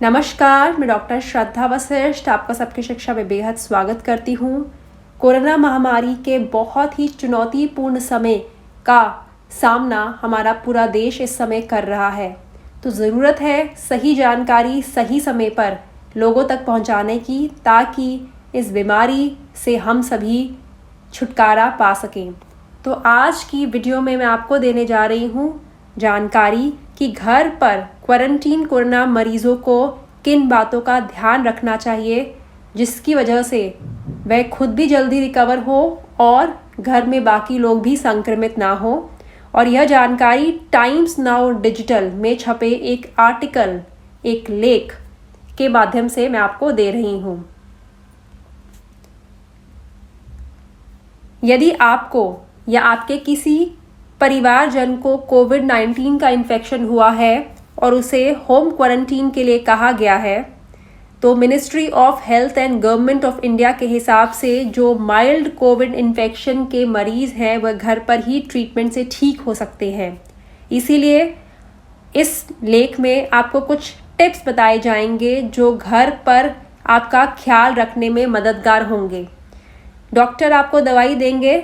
नमस्कार, मैं डॉक्टर श्रद्धा वशिष्ठ आपका सबकी शिक्षा में बेहद स्वागत करती हूँ। कोरोना महामारी के बहुत ही चुनौतीपूर्ण समय का सामना हमारा पूरा देश इस समय कर रहा है, तो ज़रूरत है सही जानकारी सही समय पर लोगों तक पहुँचाने की, ताकि इस बीमारी से हम सभी छुटकारा पा सकें। तो आज की वीडियो में मैं आपको देने जा रही हूँ जानकारी कि घर पर क्वारंटीन कोरोना मरीजों को किन बातों का ध्यान रखना चाहिए, जिसकी वजह से वह खुद भी जल्दी रिकवर हो और घर में बाकी लोग भी संक्रमित ना हो। और यह जानकारी टाइम्स नाउ डिजिटल में छपे एक आर्टिकल, एक लेख के माध्यम से मैं आपको दे रही हूँ। यदि आपको या आपके किसी परिवारजन को कोविड-19 का इन्फेक्शन हुआ है और उसे होम क्वारंटीन के लिए कहा गया है, तो ministry of health and government of India के हिसाब से जो माइल्ड कोविड इन्फेक्शन के मरीज़ हैं वह घर पर ही ट्रीटमेंट से ठीक हो सकते हैं। इसीलिए इस लेख में आपको कुछ टिप्स बताए जाएंगे जो घर पर आपका ख्याल रखने में मददगार होंगे। डॉक्टर आपको दवाई देंगे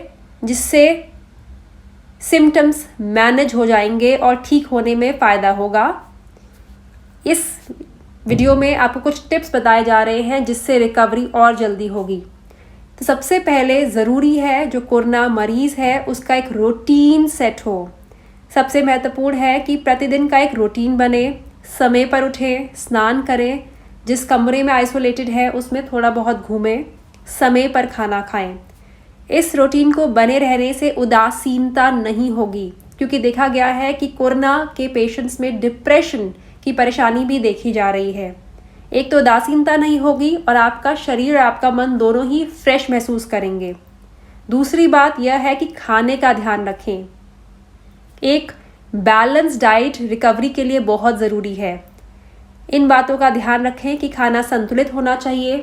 जिससे सिम्टम्स मैनेज हो जाएंगे और ठीक होने में फ़ायदा होगा। इस वीडियो में आपको कुछ टिप्स बताए जा रहे हैं जिससे रिकवरी और जल्दी होगी। तो सबसे पहले ज़रूरी है जो कोरोना मरीज़ है उसका एक रूटीन सेट हो। सबसे महत्वपूर्ण है कि प्रतिदिन का एक रूटीन बने, समय पर उठें, स्नान करें, जिस कमरे में आइसोलेटेड है उसमें थोड़ा बहुत घूमें, समय पर खाना खाएं। इस रूटीन को बने रहने से उदासीनता नहीं होगी, क्योंकि देखा गया है कि कोरोना के पेशेंट्स में डिप्रेशन की परेशानी भी देखी जा रही है। एक तो उदासीनता नहीं होगी और आपका शरीर और आपका मन दोनों ही फ्रेश महसूस करेंगे। दूसरी बात यह है कि खाने का ध्यान रखें। एक बैलेंस डाइट रिकवरी के लिए बहुत ज़रूरी है। इन बातों का ध्यान रखें कि खाना संतुलित होना चाहिए,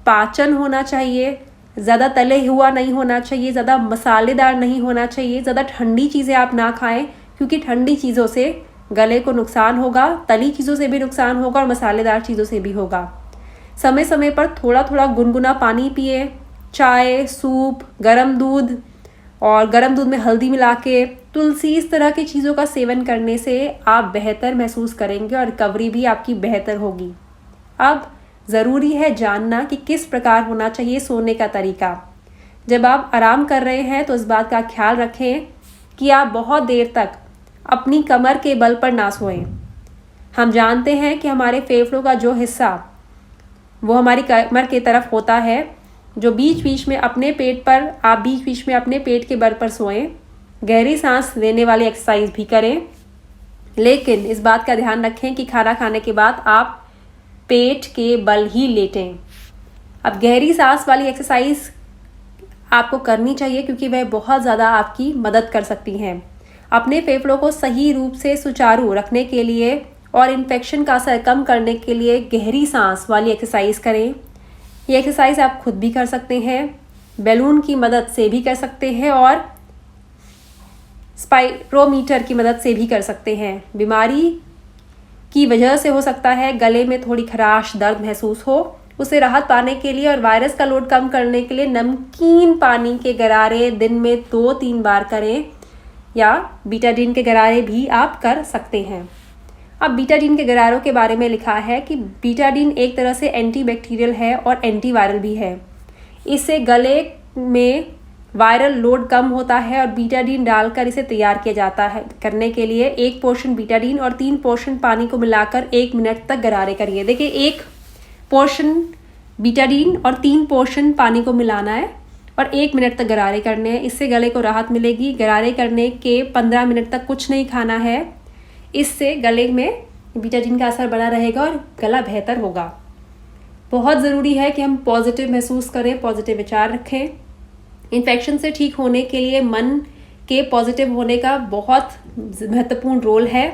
पाचन होना चाहिए, ज़्यादा तले हुआ नहीं होना चाहिए, ज़्यादा मसालेदार नहीं होना चाहिए, ज़्यादा ठंडी चीज़ें आप ना खाएं, क्योंकि ठंडी चीज़ों से गले को नुकसान होगा, तली चीज़ों से भी नुकसान होगा और मसालेदार चीज़ों से भी होगा। समय समय पर थोड़ा थोड़ा गुनगुना पानी पिए, चाय, सूप, गर्म दूध और गर्म दूध में हल्दी मिला के, तुलसी, इस तरह की चीज़ों का सेवन करने से आप बेहतर महसूस करेंगे और रिकवरी भी आपकी बेहतर होगी। अब ज़रूरी है जानना कि किस प्रकार होना चाहिए सोने का तरीका। जब आप आराम कर रहे हैं तो इस बात का ख्याल रखें कि आप बहुत देर तक अपनी कमर के बल पर ना सोएं। हम जानते हैं कि हमारे फेफड़ों का जो हिस्सा वो हमारी कमर की तरफ होता है, जो बीच बीच में अपने पेट पर, आप बीच बीच में अपने पेट के बल पर सोएं। गहरी सांस लेने वाली एक्सरसाइज भी करें, लेकिन इस बात का ध्यान रखें कि खाना खाने के बाद आप पेट के बल ही लेटें। अब गहरी सांस वाली एक्सरसाइज आपको करनी चाहिए क्योंकि वह बहुत ज़्यादा आपकी मदद कर सकती हैं। अपने फेफड़ों को सही रूप से सुचारू रखने के लिए और इन्फेक्शन का असर कम करने के लिए गहरी सांस वाली एक्सरसाइज करें। ये एक्सरसाइज आप खुद भी कर सकते हैं, बैलून की मदद से भी कर सकते हैं और स्पाइरोमीटर की मदद से भी कर सकते हैं। बीमारी की वजह से हो सकता है गले में थोड़ी खराश, दर्द महसूस हो। उसे राहत पाने के लिए और वायरस का लोड कम करने के लिए नमकीन पानी के गरारे दिन में 2-3 बार करें, या बीटाडीन के गरारे भी आप कर सकते हैं। अब बीटाडीन के गरारों के बारे में लिखा है कि बीटाडीन एक तरह से एंटीबैक्टीरियल है और एंटीवायरल भी है। इससे गले में वायरल लोड कम होता है और बीटाडीन डालकर इसे तैयार किया जाता है। करने के लिए 1 पोर्शन बीटाडीन और 3 पोर्शन पानी को मिलाकर 1 मिनट तक गरारे करिए। देखिए, 1 पोर्शन बीटाडीन और 3 पोर्शन पानी को मिलाना है और 1 मिनट तक गरारे करने हैं। इससे गले को राहत मिलेगी। गरारे करने के 15 मिनट तक कुछ नहीं खाना है। इससे गले में बीटाडीन का असर बना रहेगा और गला बेहतर होगा। बहुत ज़रूरी है कि हम पॉजिटिव महसूस करें, पॉजिटिव विचार रखें। इन्फेक्शन से ठीक होने के लिए मन के पॉजिटिव होने का बहुत महत्वपूर्ण रोल है।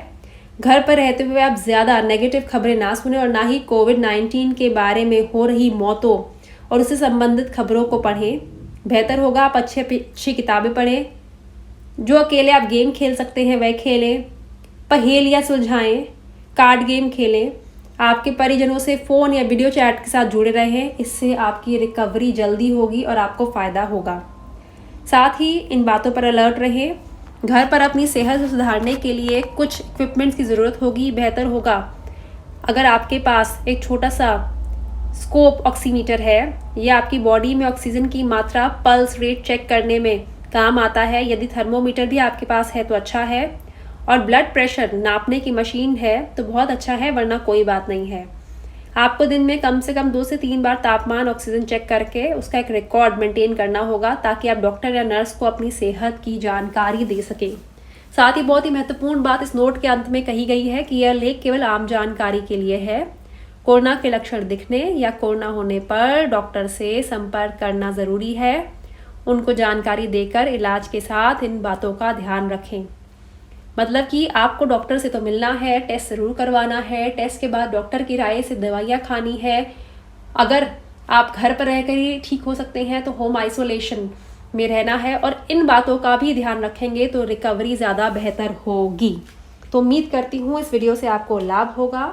घर पर रहते हुए आप ज़्यादा नेगेटिव खबरें ना सुने और ना ही कोविड-19 के बारे में हो रही मौतों और उससे संबंधित खबरों को पढ़ें। बेहतर होगा आप अच्छी किताबें पढ़ें। जो अकेले आप गेम खेल सकते हैं वह खेलें, पहेलियाँ सुलझाएं, कार्ड गेम खेलें। आपके परिजनों से फ़ोन या वीडियो चैट के साथ जुड़े रहें, इससे आपकी रिकवरी जल्दी होगी और आपको फ़ायदा होगा। साथ ही इन बातों पर अलर्ट रहें। घर पर अपनी सेहत को सुधारने के लिए कुछ इक्विपमेंट्स की ज़रूरत होगी। बेहतर होगा अगर आपके पास एक छोटा सा स्कोप ऑक्सीमीटर है, यह आपकी बॉडी में ऑक्सीजन की मात्रा पल्स रेट चेक करने में काम आता है। यदि थर्मोमीटर भी आपके पास है तो अच्छा है, और ब्लड प्रेशर नापने की मशीन है तो बहुत अच्छा है, वरना कोई बात नहीं है। आपको दिन में कम से कम 2 से 3 बार तापमान ऑक्सीजन चेक करके उसका एक रिकॉर्ड मेंटेन करना होगा, ताकि आप डॉक्टर या नर्स को अपनी सेहत की जानकारी दे सकें। साथ ही बहुत ही महत्वपूर्ण बात इस नोट के अंत में कही गई है कि यह लेख केवल आम जानकारी के लिए है। कोरोना के लक्षण दिखने या कोरोना होने पर डॉक्टर से संपर्क करना ज़रूरी है। उनको जानकारी देकर इलाज के साथ इन बातों का ध्यान रखें। मतलब कि आपको डॉक्टर से तो मिलना है, टेस्ट ज़रूर करवाना है, टेस्ट के बाद डॉक्टर की राय से दवाइयाँ खानी है। अगर आप घर पर रहकर ही ठीक हो सकते हैं तो होम आइसोलेशन में रहना है, और इन बातों का भी ध्यान रखेंगे तो रिकवरी ज़्यादा बेहतर होगी। तो उम्मीद करती हूँ इस वीडियो से आपको लाभ होगा,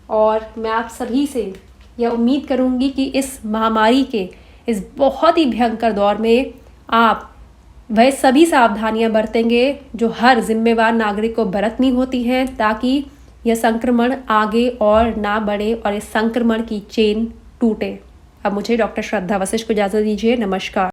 और मैं आप सभी से यह उम्मीद करूँगी कि इस महामारी के इस बहुत ही भयंकर दौर में आप वह सभी सावधानियां बरतेंगे जो हर जिम्मेवार नागरिक को बरतनी होती हैं, ताकि यह संक्रमण आगे और ना बढ़े और इस संक्रमण की चेन टूटे। अब मुझे डॉक्टर श्रद्धा वशिष्ठ को इजाज़त दीजिए। नमस्कार।